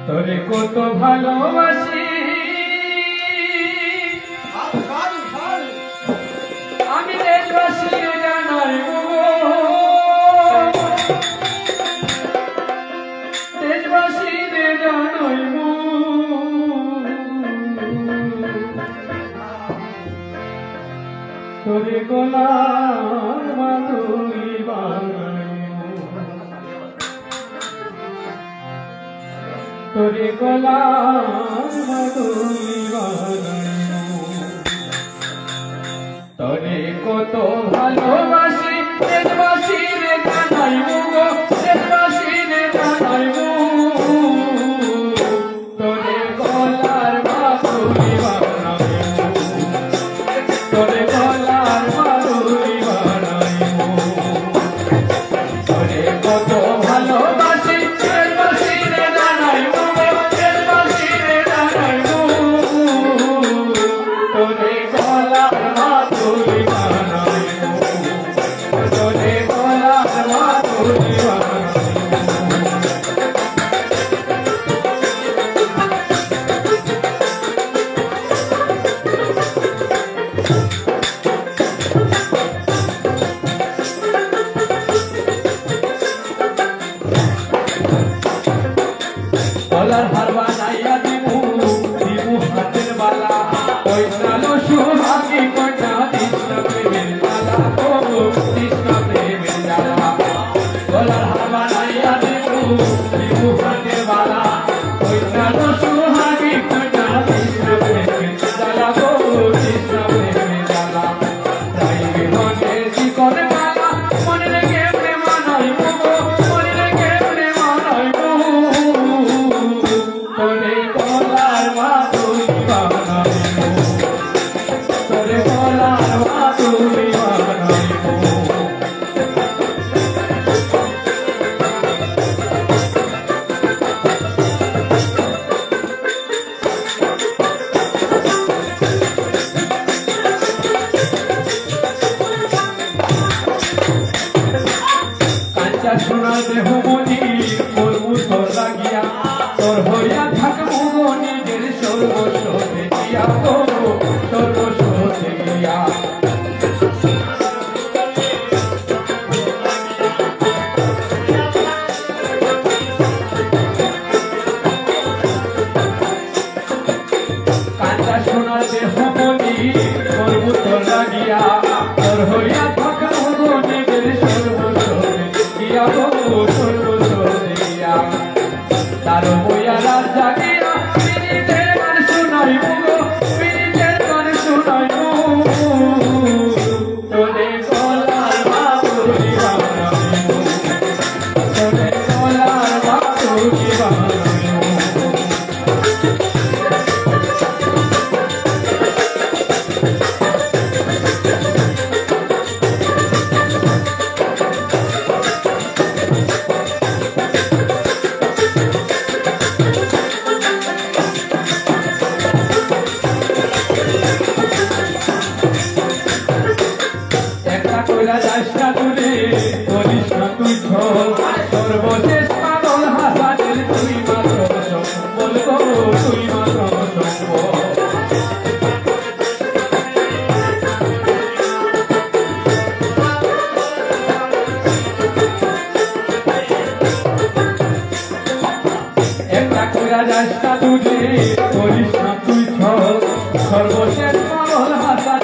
তোরে কত ভালোবাসি আমি দেশবাসী জানাই দেশবাসী জানাই তোরে গোলাম মাধুরী তোরে গোলাম মাধুরী তোরে কত ভালোবাসি দেশবাসী রে জানাই গো দেশবাসী রে জানাই তোরে গলার মাধুরী তোরে গলার মাধুরী তোরে কত ভালোবাসি দেশবাসী রে জানাই দেশবাসী রে জানাই তোরে গলার মাধুরী তোরে গলার মাধুরী গলার হার বানাইয়া দিমু দিমু হাতের বালা কইনালো সুহাগী কন্যা কৃষ্ণ প্রেমের জ্বালা ও কৃষ্ণ প্রেমের জ্বালা গলার হার বানাইয়া দিমু দিমু হাতের বালা কইনালো সুহাগী কন্যা কৃষ্ণ প্রেমের জ্বালা ও কৃষ্ণ প্রেমের জ্বালা যাইবে মনে শিকল মালা মনে রেখে প্রেম মানাইব মনে রেখে প্রেম মানাইব তোরে গলার মাধুরী তোরে গলার মাধুরী কাঁচা সোনা দেহ মনি করবু তোর লাগিয়া তোর হইয়া থাকবো নিজের সর্বস্ব দিয়া সর্বস্ব দিয়া কাঁচা সোনার দেহ মনি করবু তোর লাগিয়া তোর হইয়া থাকবো নিজের সর্বস্ব দিয়া সর্বস্ব দিয়া তার বইয়া রাজা গিয়া পিরিতের গান শুনাইব পিরিতের গান শুনাইব তোরে গলার মাধুরী তোরে গলার মাধুরী সর্বশেষ পাগল হাসানের তুই মাত্র সম্বল তুই মাত্র সম্বল একটা কইরা যাস না তুই করিস না তুই সর্বশেষ পাগল হাসান